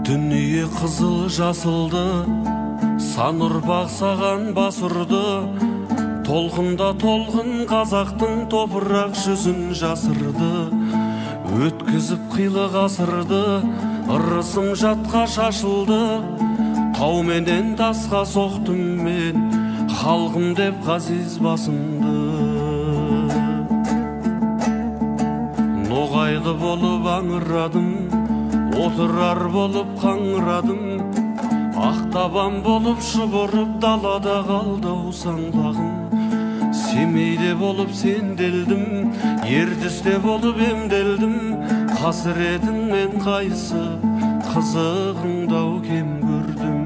Дүние қызыл жасылды, сан ұрпақ саған бас ұрды. Толқында толқын қазақтың топырақ жүзін жасырды. Өткізіп қилы ғасырды, ырысым жатқа шашылды. Тауменен тасқа соқтым мен, халқым деп ғазиз басымды. Ноғайлы болып аңырадым, отырар болып қаңырадым. Ақтабан болып шұбырып далада қалды-ау саңлағым. Семейде болып сенделдім, ертісте болып емделдім. Қасіретіңнен қайсы қызығыңдау кем көрдім.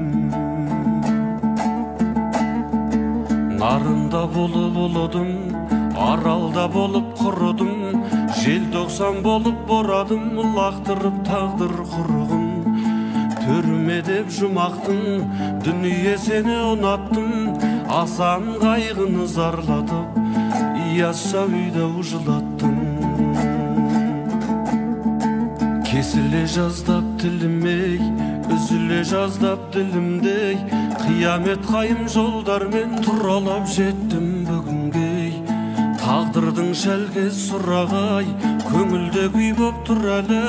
Нарында болып ұлыдым, аралда болып құрыдым. Желтоқсан болып борадым, лақтырып тағдыр құрығын. Түрме деп жұмақтың, дүние сені ұнаттым. Асан қайғыны зарлатып, Ияса үйді жылаттым. Кесіле жаздап тілімей, үзіле жаздап ділімдей. Қиямет қайым жолдармен тұралап жеттім бүгінге. Тағдырдың шәлкес сұрағай, көңілде күй боп тұр әлі.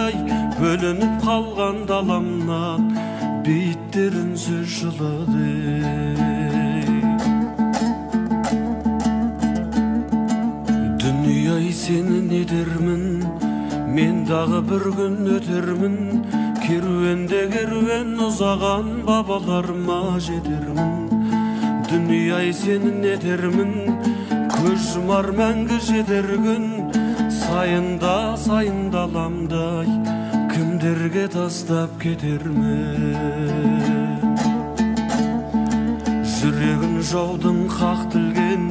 Бөлініп қалған даламнан, бейіттерінсіз жылады. Дүние-ай сені не дермін, мен дағы бір күн өтермін. Керуенде керуен ұзаған бабаларыма жетермін. Дүние-ай сені не дермін, көз жұмар мәңгі жетер күн. Сайында сайындаламдай, кімдерге тастап кетермін. Жүрегін жаудың қақ тілген,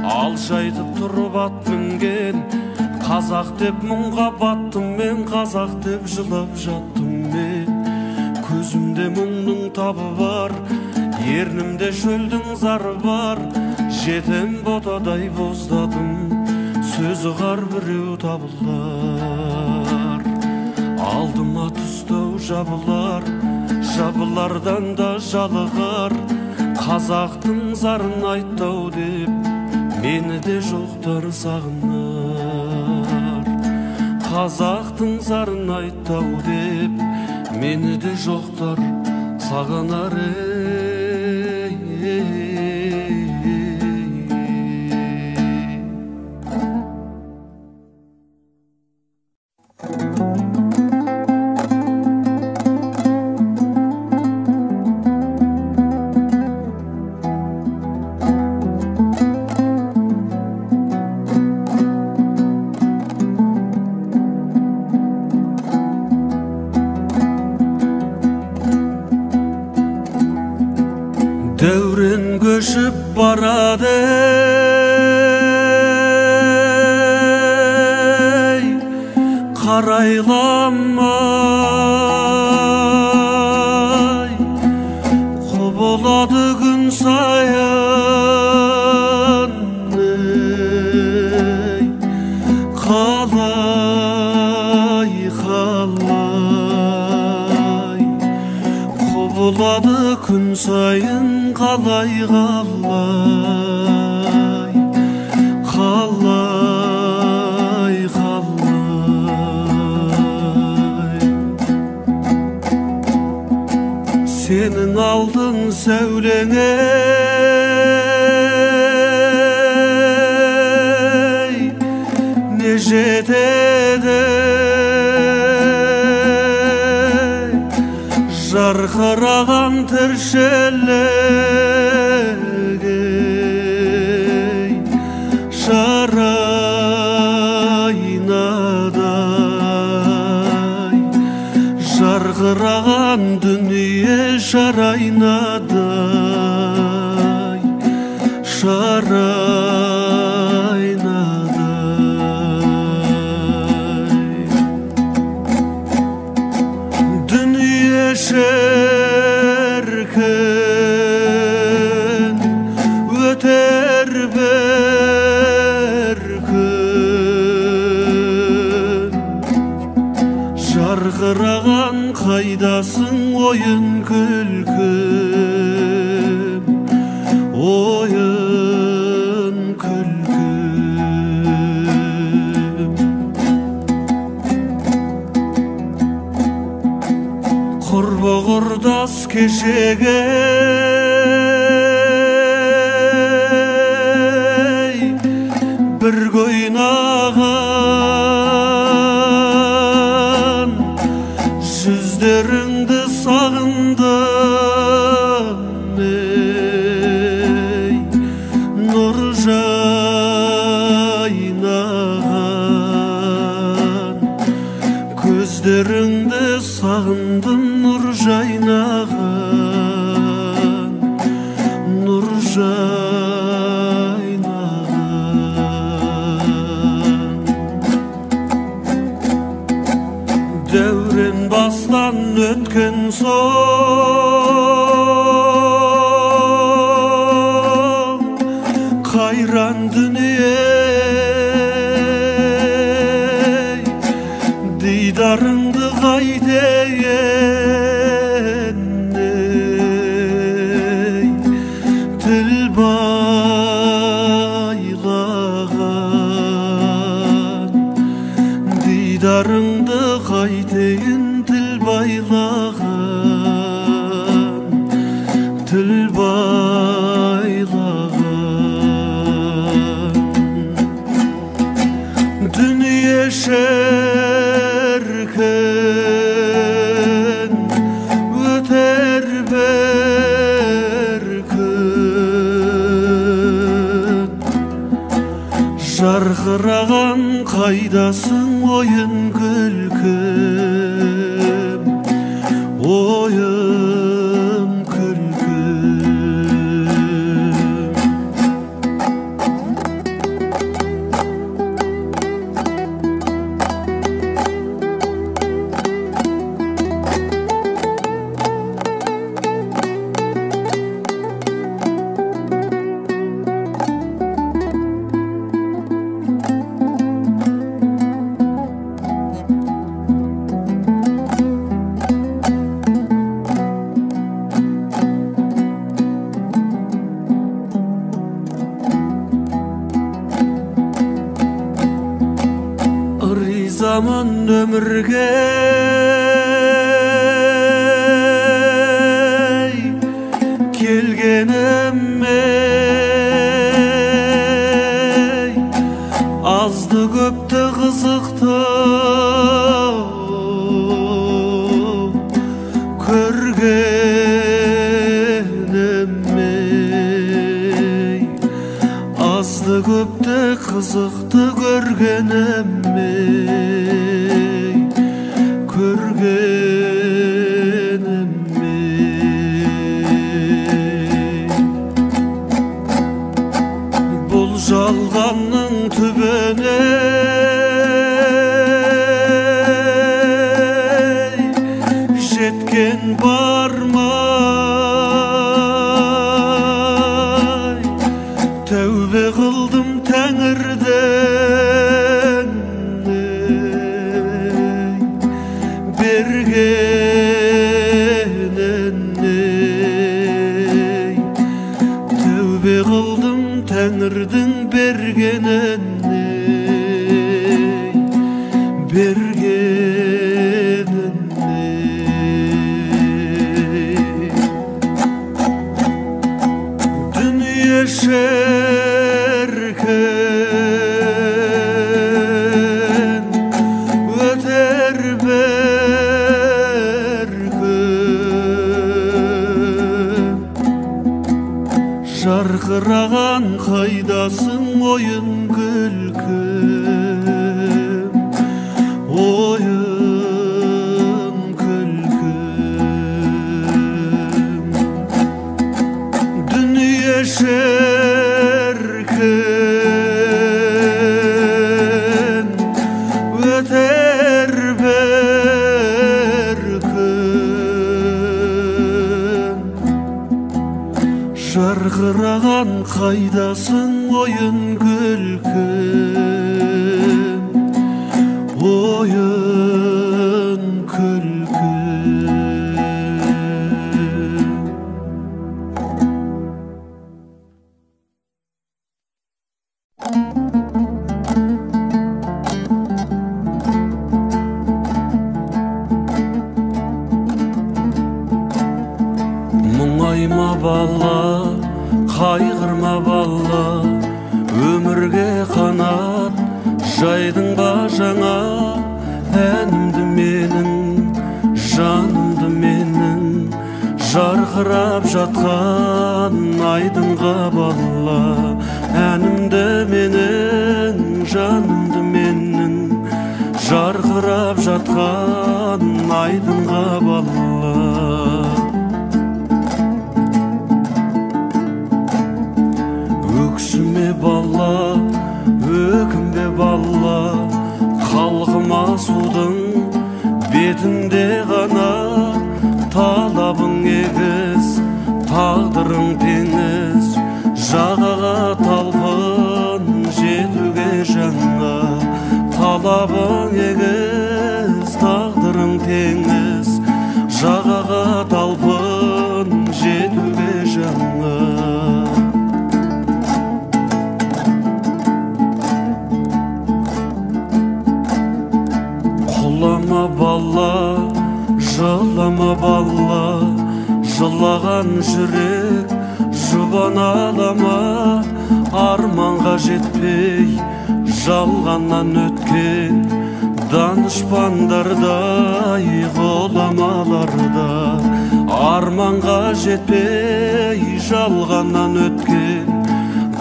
алшайтып тұрып ат мінген. Қазақ деп мұңға баттым мен, қазақ деп жылап жаттым мен. Көзімде мұңның табы бар, ернімде шөлдің зары бар. Жетім ботадай боздадым, сөзі қар біреу табылар. Алдыма түстау жабылар, жабылардан да жалығар. Қазақтың зарын айттау деп, мені де жоқтар сағынар. Қазақтың зарын айттау деп, мені де жоқтар сағынар. Дәурен көшіп барады, қарайламай. Құбылады күн сайын, қалай, қалай. Құбылады күн сайын, қалай, қалай. Қалай, қалай. Сенің алдың сәулеңе, не жетеді. Жарқыраған тіршілігі, шарайнадай. Жарқыраған дүние шарайнадай, шарайнадай. Дүние шіркін өте kaydasın oyun külküm, oyun külküm. Kurba kurdas keşege bir oynağan yüzlerinde sağındım ey nur jaynağan, gözlerinde sağındım nur jaynağan, nur jaynağan. Devrin bastan ötken son kayran dünya, didarındı gaydeyen til baylağan, didarındı gaydeyen til baylağan, til baylağan. Dünya şerken öter berkün, jargıragan kaydasın oyun külküm, oyun külküm. Zaman ömürge kelgenem ey, azdı köptü kızıktı körgenem ey, azdı köptü kızıktı görgenem ey, körgenem ey. Bul жалғанның түбіне жеткен бармай, тәубе қылдым тәңірден бергенен ей, тәубе қылдым тәңірдің бергенен ей, бергенен ей. Дүние шеркен öter berkün, жарқыраған қайдасың ойын күлкім, ойын күлкім. Дүние шеркен öter berkün, жарқыраған қайдасың ойын күлкім, ойын күлкім. Бар ма балла өмірге қанат, жайдың ба жаңа әнімді менің, жанымды менің, жарқырап жатқан айдынға балла. Әнімді менің, жанымды менің, жарқырап жатқан айдынға балла. Өксіме балла, өкінбе балла, қалғыма судың бетінде ғана. Талабың егіз, тағдырың теңіз, жағаға талпын жетуге жаңа. Талабың егіз, тағдырың теңіз, жағаға талпын жетуге жаңа. Құлама балла, жылама балла, жылаған жүрек жұбана алама. Арманға жетпей жалғаннан өткен данышпандардай ғұламаларда. Арманға жетпей жалғаннан өткен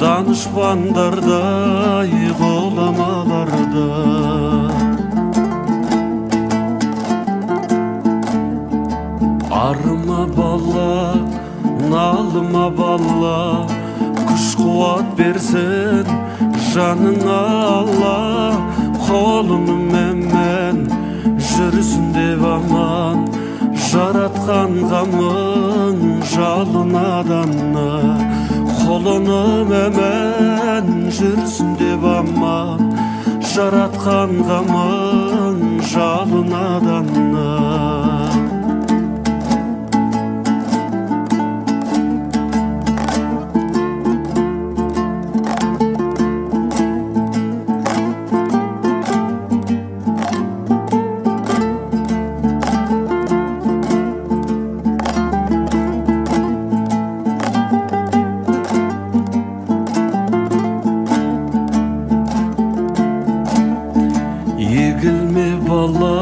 данышпандардай ғұламаларда. Арыма балла, налыма балла, күш қуат берсін жаныңа Алла. Қолының мәмән жүрсін деп аман, жаратқан ғамың жалын адамна. Қолының мәмән жүрсін деп аман, жаратқан ғамың жалын адамна. Егілме балла,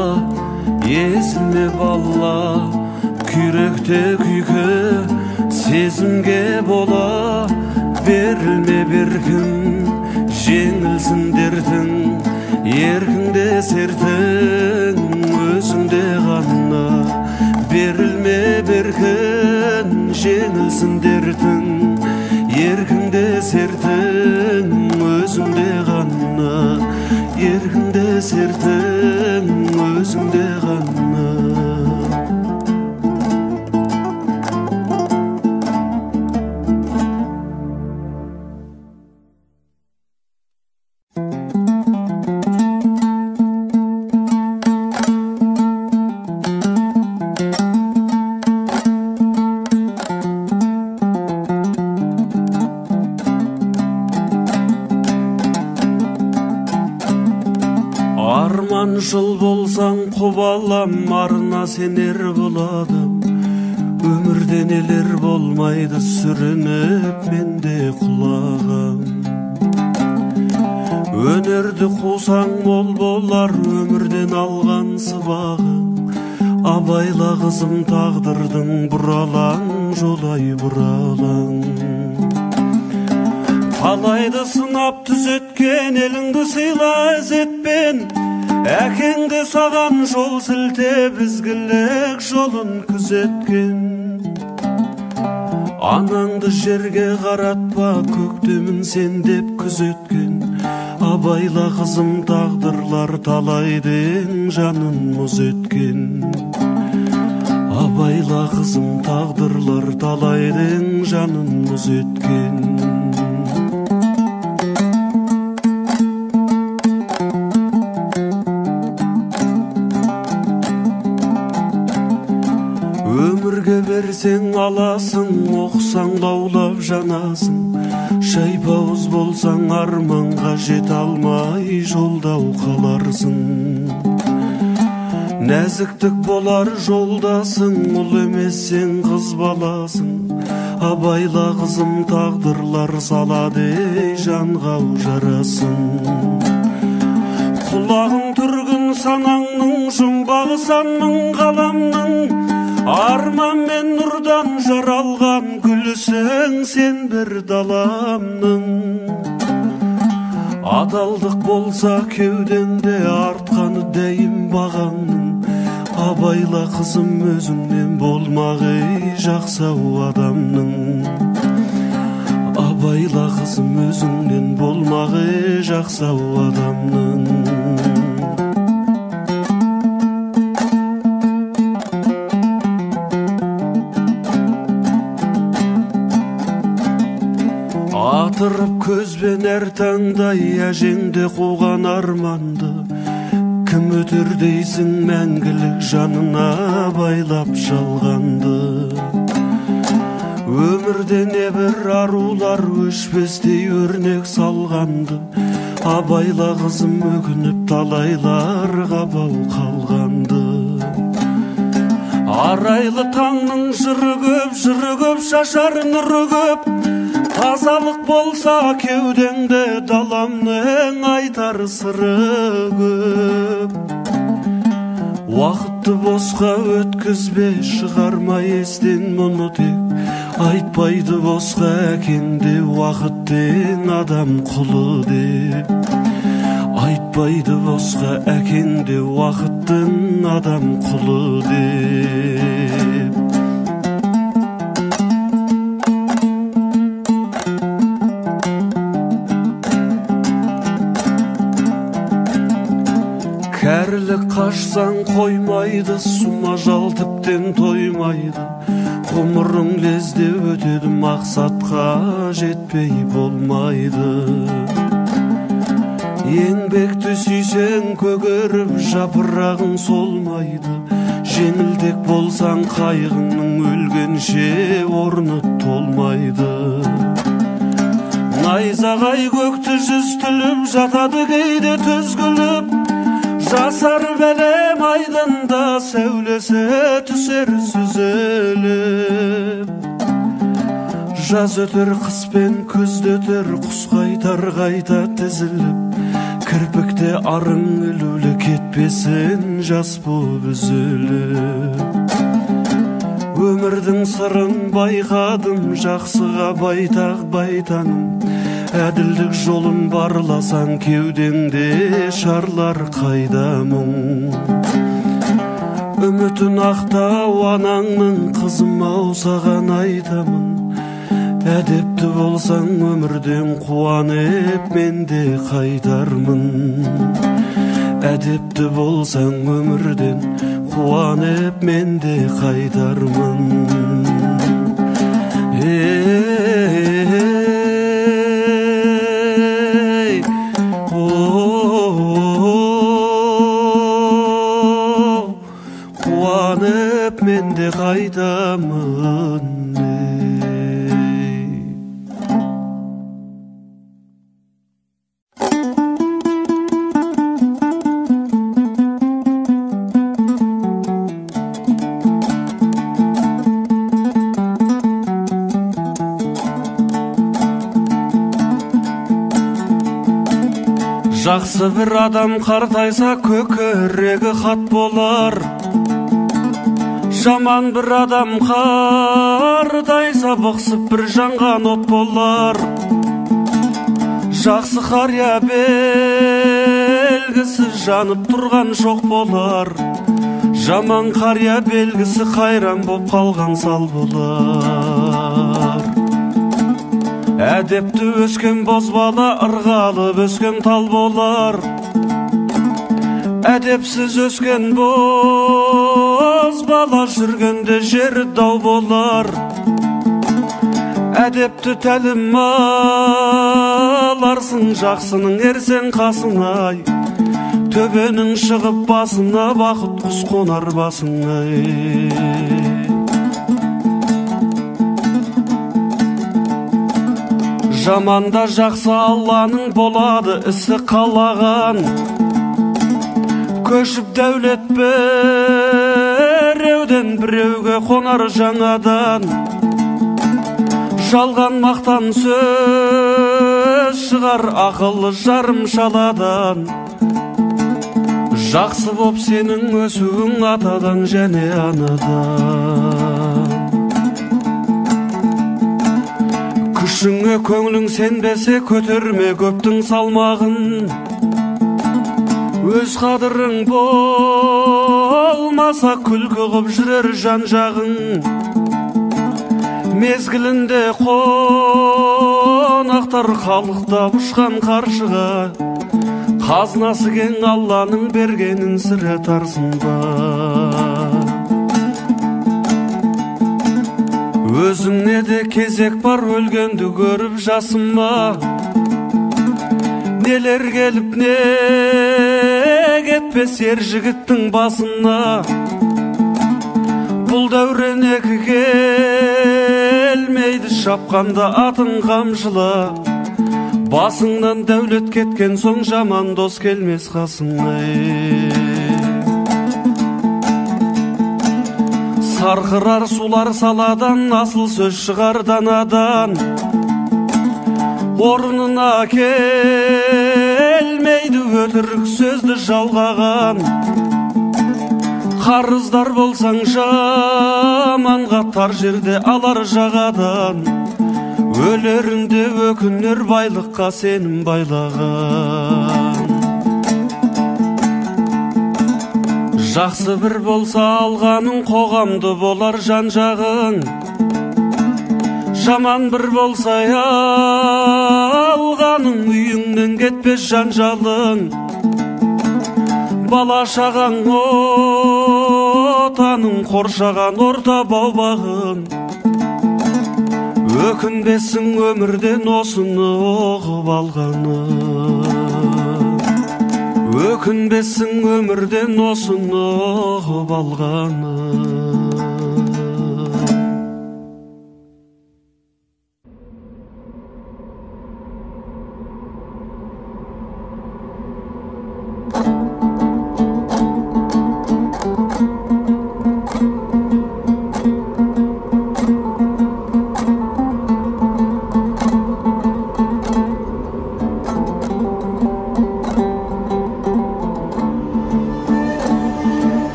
езілме балла, күйректе күйкі сезімге бола. Берілме беркін, жеңілсін дертің, еркіңде сертің өзіңде ғана. Берілме беркін, жеңілсін дертің, еркіңде сертің өзіңде ғана. Еркіңде сертің өзіңде ғана. Арман жыл болсаң құбалам, арына сенер боладым. Өмірде нелер болмайды сүрініп менде құлағым. Өнерді қусаң мол болар өмірден алған сыбағым. Абайла қызым тағдырдың бұралаң жолай бұралаң. Талайды сынап түзеткен еліңді сыйла ізетпен, әкеңді саған жол сілтеп ізгілік жолын күзеткен. Анаңды жерге қаратпа, көктемін сен деп күзеткен. Абайла қызым тағдырлар талайдың жанын мұз еткен. Абайла қызым тағдырлар талайдың жанын мұз еткен. Өмірге берсең аласың, оқсаң лаулап жанасың. Шайпауыз болсаң арманға жете алмай жолдау қаларсың. Нәзіктік болар жолдасың, ұл емессең қыз баласың. Абайла қызым тағдырлар салады жанға жарасын. Құлағың түргін санаңның жұмбағы санның қаламның, арман мен нұрдан жаралған гүлсің сен бір даламның. Адалдық болса кеудеңде артқаны дәйім бағаңның. Абайла қызым өзіңнен болмағы жақсау адамның. Абайла қызым өзіңнен болмағы жақсау адамның. Атырып көзбен әр таңдай әжеңде қуған арманды, кім өтер дейсің мәңгілік жанына байлап жалғанды. Өмірде небір арулар өшпестей өрнек салғанды, абайла қызым өкініп талайларға бау қалғанды. Арайлы таңның жыры көп шашар нұры көп, тазалық болса кеудеңде даламның айтар сыры көп. Уақытты босқа өткізбе, шығарма естен мұны тек, айтпайды босқа әкеңде уақыттың адам құлы деп. Айтпайды босқа әкеңде уақыттың адам құлы деп. Кәрілік қашсаң қоймайды, сума жал тіптен тоймайды. Ғұмырың лезде өтеді, мақсатқа жетпей болмайды. Еңбекті сүйсең көгеріп жапырағың солмайды. Жеңілдек болсаң қайғыңның өлгенше орны толмайды. Найзағай көкті жүз түліп жатады кейде түзгіліп, жасар бәлем айдында сәулесі түсер сүзіліп. Жаз өтер қыс пен күзді өтер, құс қайтар қайта тізіліп, кірпікте арың ілулі кетпесін жас боп үзіліп. Өмірдің сырын байқадым, жақсыға байтақ байтаным, әділдік жолын барласаң кеудеңде шарлар қайда мұң. Үмітін ақтау анаңның, қызым-ау саған айтамын, әдепті болсаң өмірден қуанып мен де қайтармын. Әдепті болсаң өмірден қуанып мен де қайтармын. Қуанып мен де қайтамын. Жақсы бір адам қартайса көкірегі хат болар, жаман бір адам қартайса бықсып бір жанған от болар. Жақсы қария белгісі жанып тұрған жоқ болар, жаман қария белгісі қайран боп қалған сал болар. Әдепті өскен бозбала ырғалып өскен тал болар, әдепсіз өскен бозбала жүргенде жер дау болар. Әдепті тәлім аларсың, жақсының ерсен қасыңай, төбенің шығып басына бақыт құс қонар басыңай. Жаманда жақсы Алланың болады ісі қалаған, көшіп дәулет біреуден біреуге қонар жаңадан. жалған мақтан сөз шығар ақылы жарым шаладан. Жақсы боп сенің өсуің атадан және анадан. Күшіңе көңілің сенбесе көтерме көптің салмағын. Өз қадырың болмаса күлкі қып жүрер жан жағың. Мезгілінде қонақтар халықта ұшқан қаршыға. Қазынасы кең Алланың бергенін сірә тарсынба. Өзіңне де кезек бар өлгенді көріп жасыма. Нелер келіп не кетпес ер жігіттің басына. Бұл дәурен екі келмейді шапқанда атың қамшыла. Басыңнан дәулет кеткен соң жаман дос келмес қасыңа. Сарқырар сулар саладан, асыл сөз шығар данадан. Орнына келмейді өтірік сөзді жалғаған. Қарыздар болсаң жаманға тар жерде алар жағадан. Өлерінде өкінер байлыққа сенім байлаған. Жақсы бір болса алғаның қоғамды болар жан жағың. Жаман бір болса алғаның үйіңнен кетпес жанжалың. Бала шағаң отаның қоршаған орта бау-бағың. Өкінбесің өмірден осыны оғып алғаны. Өкінбесің өмірден осыны оғып алғаны.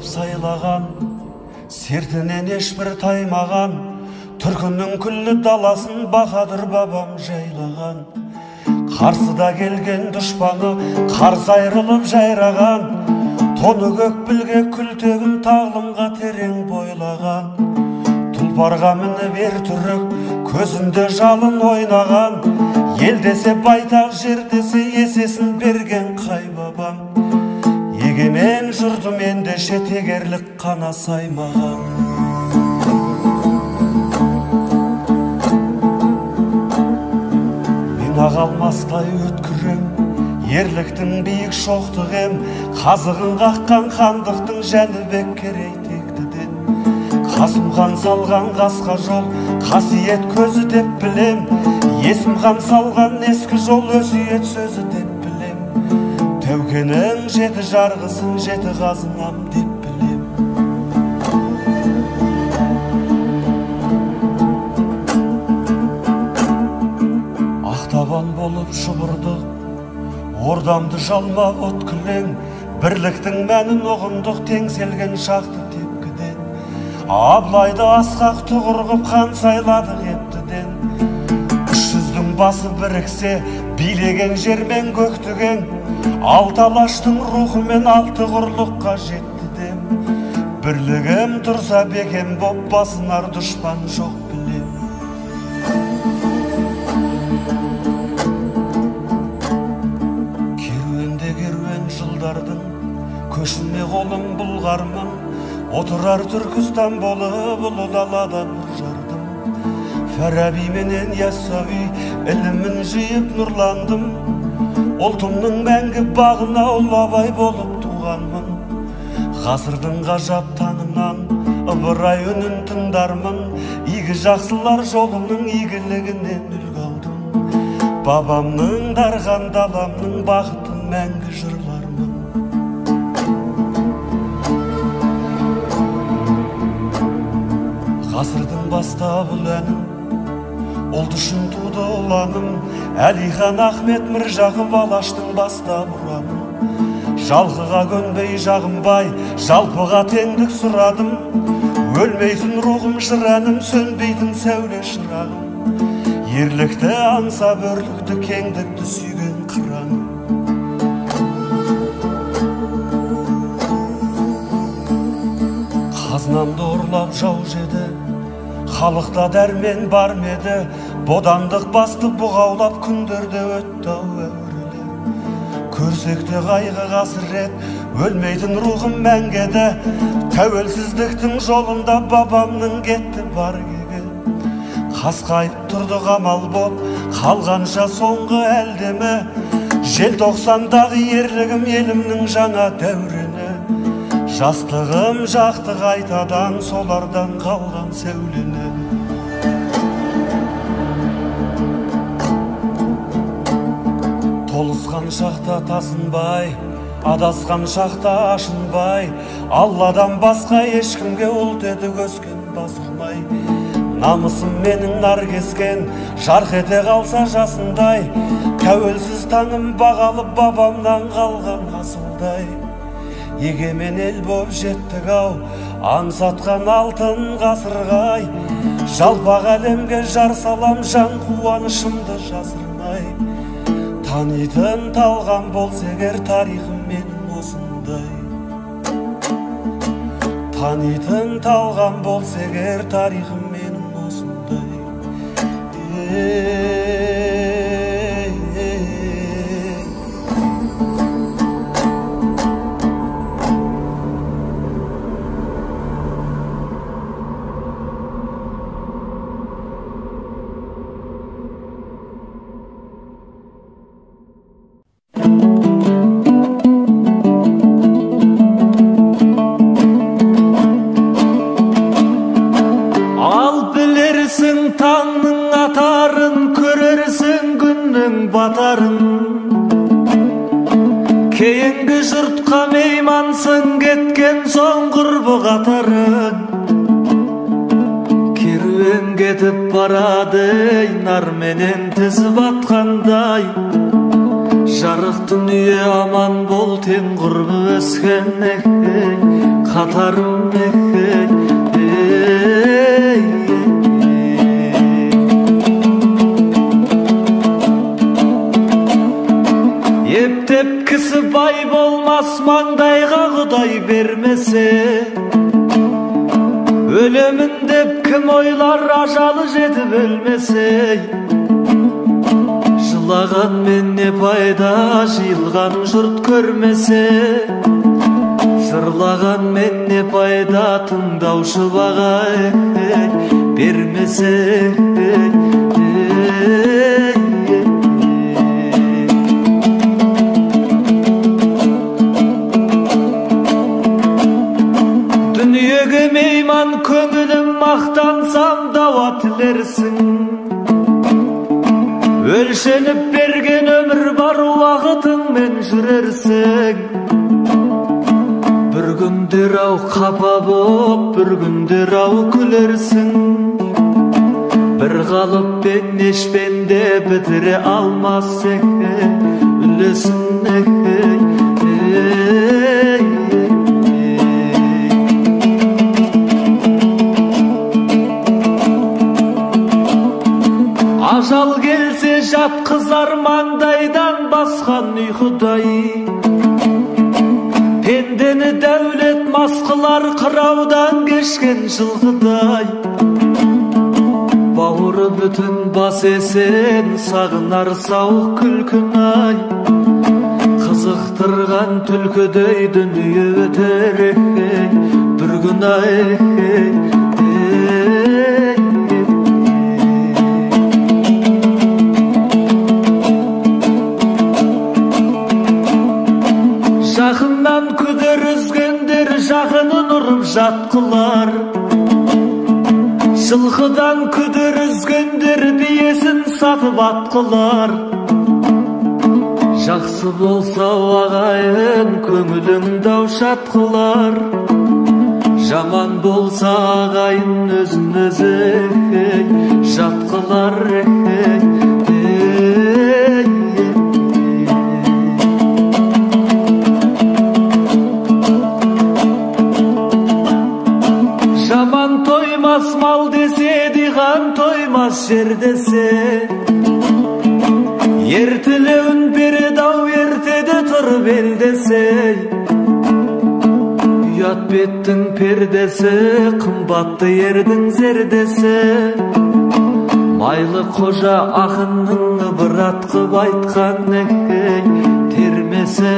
Сайлаған, сертінен ешбір таймаған, түркінің күллі даласын бақадыр бабам жайлаған. Қарсыда келген дұшпаны қарсы айрылып жайраған, тоны көк білге күлтегін тағлымға терең бойлаған. Тұлпарға мініп ер түрік көзінде жалын ойнаған, ел десе байтақ жер десе есесін берген қай бабам. Егемен жұртым ендеше тегерлік қана саймаған. Мен ағалмастай өткірем, ерліктің биік шоқтығым, қазығын қаққан хандықтың Жәнібек Керей тектіден. Қасым хан салған қасқа жол, қасиет көзі деп білем, есім хан салған ескі жол, өсиет сөзі деп білем. Тәукенің жеті жарғысын жеті қазынам деп білем. Ақтабан болып шұбырдық, ордамды жалмап от күлең, бірліктің мәнін ұғындық теңселген шақты тепкіден. Абылайды асқақ тұғырғып хан сайладық ептіден. 300-дің басы біріксе, билеген жермен көктіген, алты алаштың рухымен алты құрлыққа жетті дем. Бірлігім тұрса бекем боп басынар дұшпан жоқ білем. Керуенде керуен жылдардың көшіне қолым бұлғармын, отырар Түркістан болып ұлы даладан жардым. Фараби менен Яссауи ілімін жиып нұрландым, ұлтымның мәңгі бағына ұлабай болып туғанмын. Ғасырдың ғажап таңынан ыбырай үнін тыңдармын, игі жақсылар жолының игілігінен үлгі алдым. Бабамның дарған даламның бақытын мәңгі жырлармын. Ғасырдың баста бұл әнім, ұлт үшін туды ұланым. Әлихан Ахмет Міржақып Алаштың баста бұраным. Жалғыға көнбей жағынбай, жалпыға теңдік сұрадым. Өлмейтін рухым жыр әнім, сөнбейтін сәуле шырағым. Ерлікті аңсап өрлікті, кеңдікті сүйген қыраным. Қазнамды ұрлап жау жеді, халықта дәрмен бар меді. Бодандық басты бұғаулап күндерде өтті әуірілі. Көрсекте қайғы қасірет, өлмейтін рухым мәңгеді. Тәуелсіздіктің жолында бабамның кетті бар кегі. Қасқайып тұрды қамал боп, қалғанша соңғы әлдемі. Желтоқсандағы ерлігім елімнің жаңа дәурені. Жастығым жақты қайтадан, солардан қалған сәулені. Толысқан шақта тасынбай, адасқан шақта ашынбай. Алладан басқа ешкімге ұлт еді өскен басылмай. Намысым менің нар кескен, жарқ ете қалса жасындай. Тәуелсіз таңым бағалып бабамнан қалған асылдай. Егемен ел боп жеттік ау, аңсатқан алтын ғасырғай. Жалпақ әлемге жар салам, жан қуанышымды жасырмай. Танитын талғам болса егер тарихым менің осындай. Танитын талғам болса егер тарихым менің осындай. Таңның атарын, көрерсің күннің батарын. Кейінгі жұртқа меймансың, кеткен соң құрбы қатарын. Керуен кетіп барады, нарменен тізіп атқандай. Жарық дүние аман бол, тең құрбы өскен қатарым Ептеп кісі бай болмас, маңдайға құдай бермесе. Өлемін деп кім ойлар, ажалы жетіп өлмесе. Жылаған мен не пайда, жиылған жұрт көрмесе. Жырлаған мен не пайда, тыңдаушы баға бермесе. Дүниеге мейман көңілім, мақтансам дауа тілерсің. Өлшеніп берген өмір бар, уақытыңмен жүрерсің. Бір күндер ау қапа боп, бір күндер ау күлерсің. Бір қалыппен ешпенде бітіре алмассың үлесін. Ажал келсе жатқызар маңдайдан басқан ұйқыдай. Пендені дәулет масқылар, қыраудан кешкен жылғыдай. Бауыры бүтін бас есен, сағынар сауық күлкін-ай. Қызықтырған түлкідей дүние өтер бір күн-ай. Жақыннан күдер үзгендер жақынын ұрып жатқылар. Жылқыдан күдер үзгендер биесін сатып атқылар. Жақсы болса ағайын көңілің даушатқылар. Жаман болса ағайын өзін өзі жат қылар Жаман тоймас мал десе, диған тоймас жер десе, ертілеуін береді ау ертеде тұр бел десе, ұят беттің пердесі, қымбатты ердің зердесі, майлы қожа ақынның ыбырат қып айтқан термесі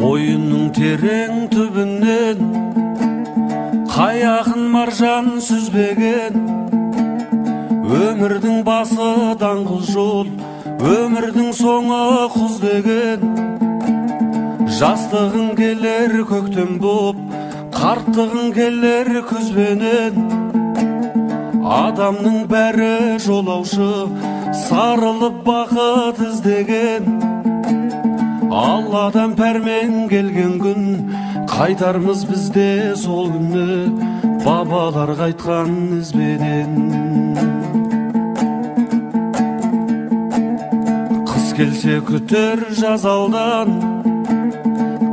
Ойынның терең түбінен қай ақын маржан сүзбеген, өмірдің басы даңғыл жол, өмірдің соңы құз деген. Жастығың келер көктем боп, қарттығың келер күзбенен. Адамның бәрі жолаушы, сарылып бақыт іздеген. Алладан пәрмен келген күн, қайтармыз бізде сол күнні, бабалар қайтқан ізбенен. Қыс келсе күтер жаз алдан,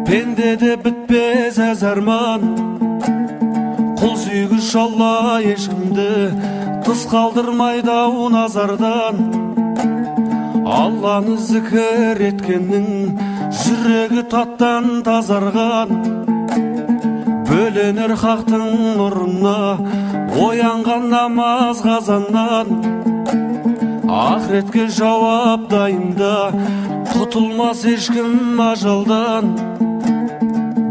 пендеде бітпес әз арман. Құл сүйгіш Алла ешкімді тыс қалдырмайды ау назардан. Алланы зікір еткеннің жүрегі таттан тазарған. Бөленер хақтың нұрына оянған намаз қазаннан. Ақыретке жауап дайында, құтылмас ешкім ажалдан.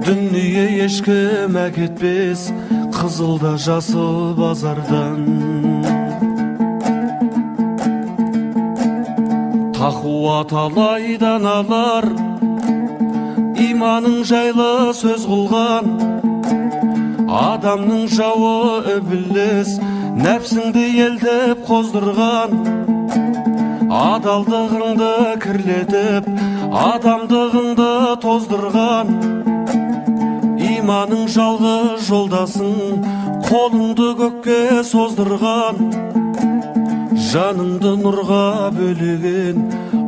Дүние ешкім әкетпес қызылда жасыл базардан. Тақуа талайдан алар, иманың жайлы сөз қылған. Адамның жауы үбіліс, нәпсіңді елдіп қоздырған. Адалдығыңды кірлетіп, адамдығыңды тоздырған. Иманың жалғыз жолдасың, қолыңды көкке создырған. Жаныңды нұрға бөлеген,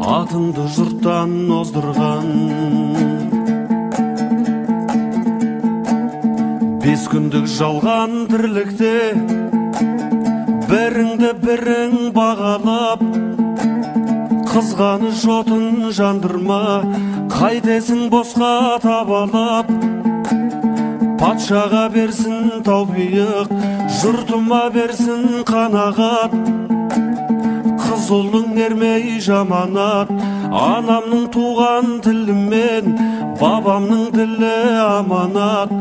атыңды жұрттан оздырған. 5 күндік жалған тірлікте, біріңді бірің бағалап, қызғаны жотын жандырма, қайтесің босқа табалап. Патшаға берсін таубиық, жұртыма берсін қанағат. Қыз ұлың ермей жаманат, анамның туған тілімен, бабамның тілі аманат.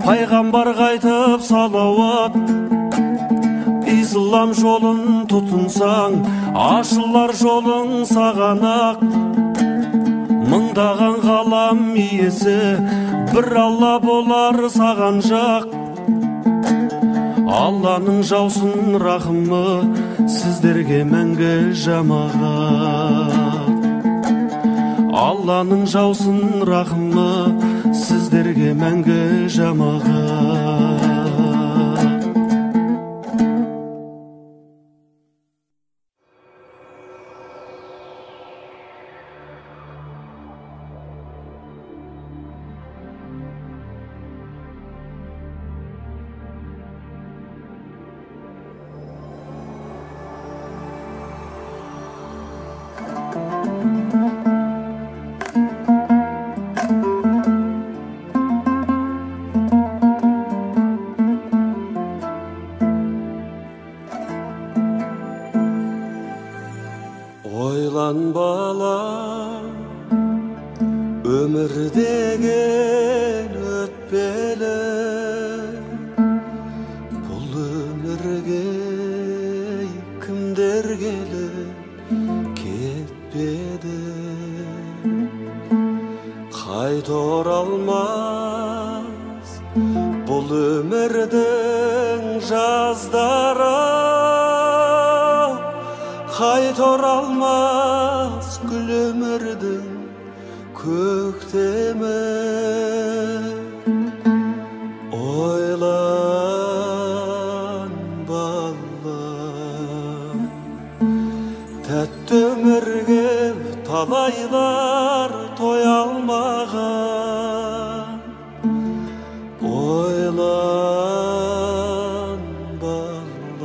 Пайғамбар қайтып салауат. Ислам жолын тұтынсаң, ашылар жолың саған ақ. Мыңдаған ғалам иесі, бір Алла болар саған жақ. Алланың жаусын рахымы, сіздерге мәңгі жамағат. Алланың жаусын рахымы, сіздерге мәңгі жамағат. Ойлан балам, өмір деген өтпелі, бұл өмірге кімдер келіп кетпеді. өмірдің жаздары қайта оралмас гүл өмірдің көктемі. Ойлан балам, тәтті өмірге талайлар той алмаған. Ойлан балам,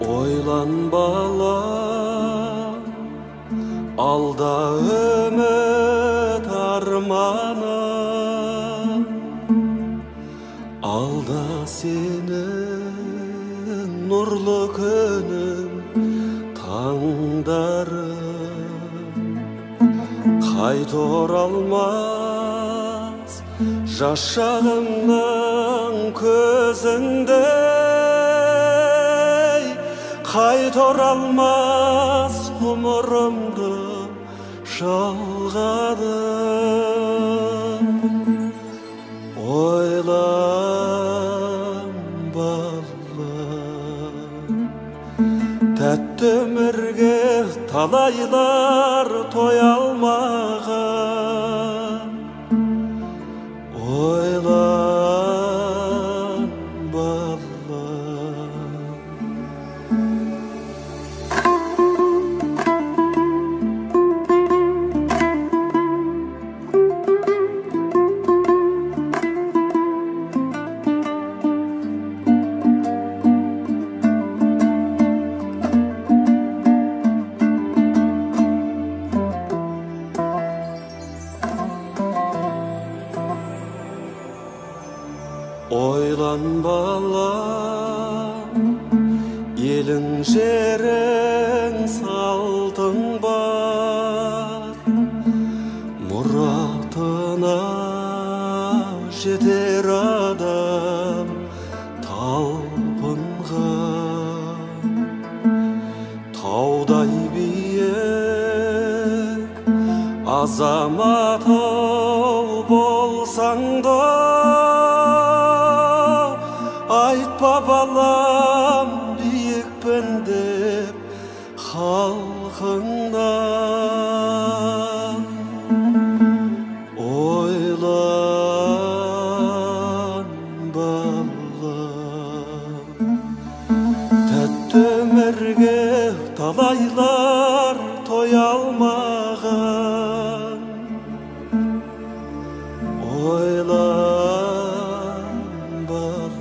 ойлан балам, алда үміт арманым, алда сенің нұрлы күнің таңдарым. Қайта оралмас жас шағымның көзіңдей, қайта оралмас ғұмырымды жалғадым. Ойлан балам, тәтті өмірге талайлар той алмаған. Ойлан балам. Ойлан балам, елің жерің салтың бар, мұратына жетер адам талпынған. Таудай биік азамат болсаң да, айтпа балам биікпін деп халқыңнан. Ойлан балам, тәтті өмірге талайлар той алмаған. Ойлан балам.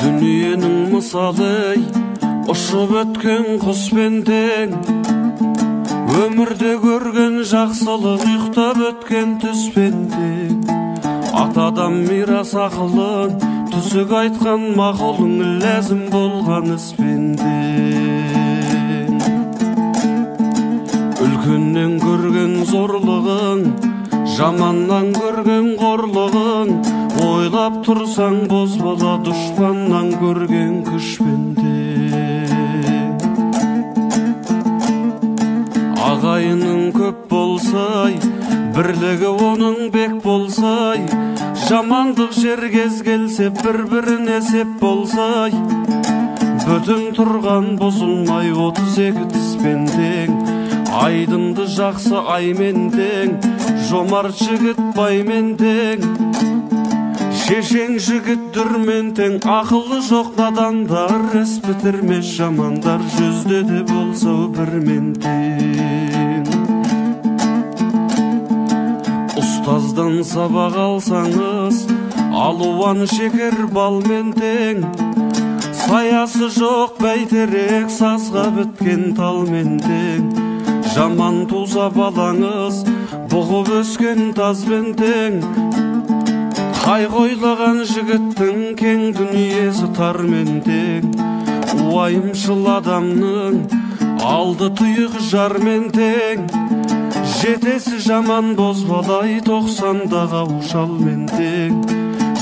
Дүниенің мысалы ұшып өткен құспен тең, өмірде көрген жақсылық ұйықтап өткен түспен тең. Атадан мирас ақылын түсік айтқан мақұлың ләзім болған іспен тең. Үлкеннен көрген зорлығың, жаманнан көрген қорлығың, ойлап тұрсаң боз бала дұшпаннан көрген күшпен тең. Ағайының көп болсай, бірлігі оның бек болсай, жамандық жергез келсе бір-біріне сеп болсай, бүтін тұрған бұзылмай 32 тіспен тең. Айдынды жақсы аймен тең, жомарт жігіт баймен тең. Шешен жігіт дүрмен тең, ақылы жоқ надандар, іс бітірмес жамандар, жүзде де болса бірмен тең. Ұстаздан сабақ алсаңыз, алуан шекер балмен тең. Баясы жоқ бәйтерек сазға біткен талмен тең. Жаман туса балаңыз бұғып өскен тазбен тең. Қай қойлаған жігіттің кең дүниесі тармен тең. Уайымшыл адамның алды тұйық жармен тең. Жетесі жаман бозбалай 90-дағы аушалмен тең.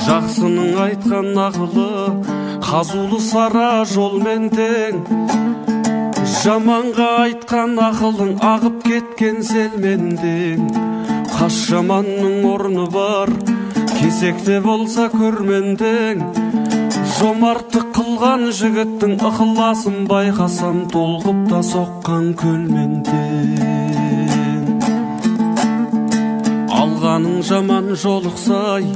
Жақсының айтқан ақылы қазулы сара жолмен тең. Жаманға айтқан ақылың ағып кеткен селмен тең. Қас жаманның орны бар, кесекте болса көрмен тең. Жомарттық қылған жігіттің ықыласын байқасам, толқып та соққан көлмен тең. Алғаның жаман жолықсай,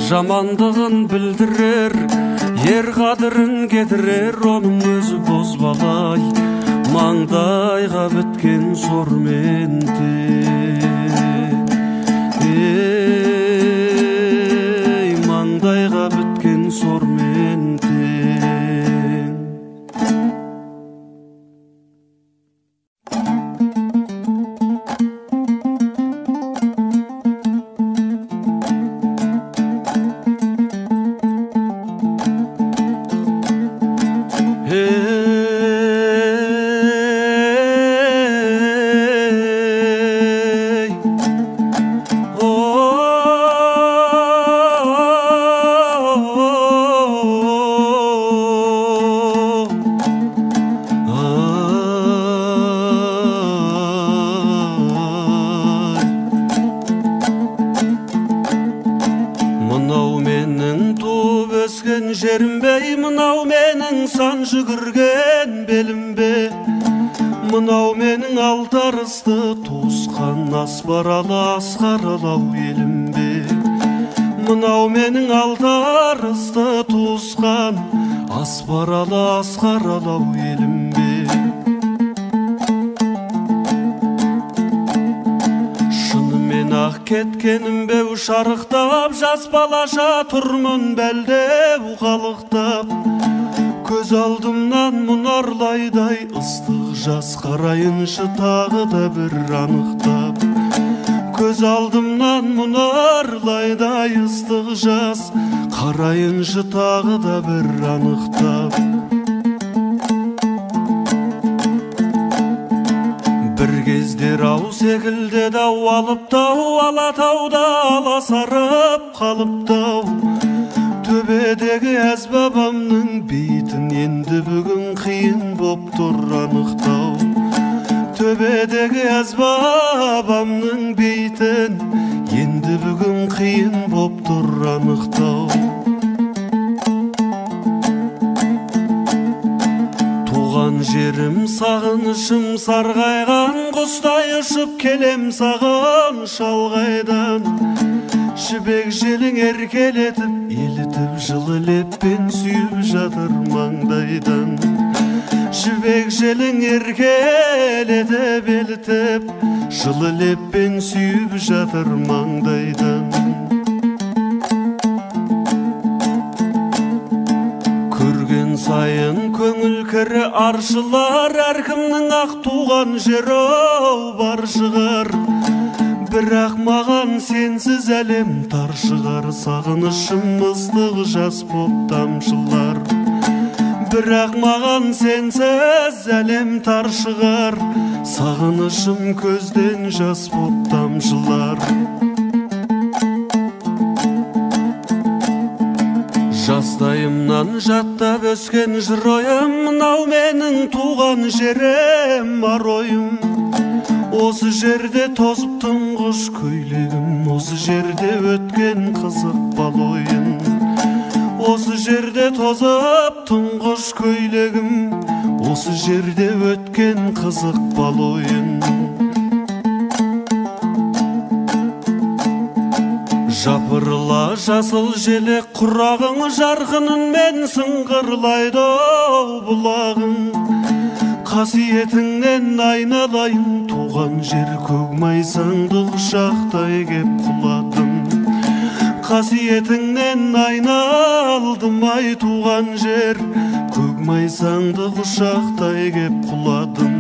жамандығын білдірер, ер қадірін кетірер, оның өзі бозбалай, маңдайға біткен сормен тең. Маңдайға біткен сормен тең. Жерімбей, мынау менің сан жүгірген белімбе, мынау менің алтарысты туысқан аспаралы асқаралау елімбе, мынау менің алтарысты туысқан аспаралы асқаралау елімбе. Шынымен ақ кеткенім беу шарықтап, жас балаша тұрмын бәлдеу қалықтап. Көз алдымнан мұнарлайдай ыстық жас қарайыншы тағы да бір анықтап. Көз алдымнан мұнарлайдай ыстық жас қарайыншы тағы да бір анықтап. Бір кездер ау секілді дау алыптау, алатауда аласарып қалыптау. Төбедегі әз бабамның бейтін енді бүгін қиын боп тұр анықтау. Төбедегі әз бабамның бейтін енді бүгін қиын боп тұр анықтау. Туған жерім сағынышым сарғайған, құстай ұшып келем саған шалғайдан. Жібек желің еркелетіп, елітіп, жылы леппен сүйіп жатыр маңдайдан. Жібек желің еркелетіп, елітіп, жылы леппен сүйіп жатыр маңдайдан. Көрген сайын көңіл кірі аршылар, әркімнің ақ туған жері бар шығар. Бірақ маған сенсіз әлем тар шығар, сағынышым ыстық жас боп тамшылар. Бірақ маған сенсіз әлем тар шығар, сағынышым көзден жас боп тамшылар. Жастайымнан жаттап өскен жыр ойым, мынау менің туған жерім бар ойым. Осы жерде тозып тұңғыш көйлегім, осы жерде өткен қызық бал ойын. Осы жерде тозып тұңғыш көйлегім, осы жерде өткен қызық бал ойын. Жапырыла жасыл желек құрағың, жарқынынмен сыңғырлайды бұлағың. Қасиетіңнен айналайын, туған жер көкмайсаңды құшақтай кеп құладым. Қасиетіңнен айналдым ай, туған жер көк майсаңды құшақтай кеп құладым.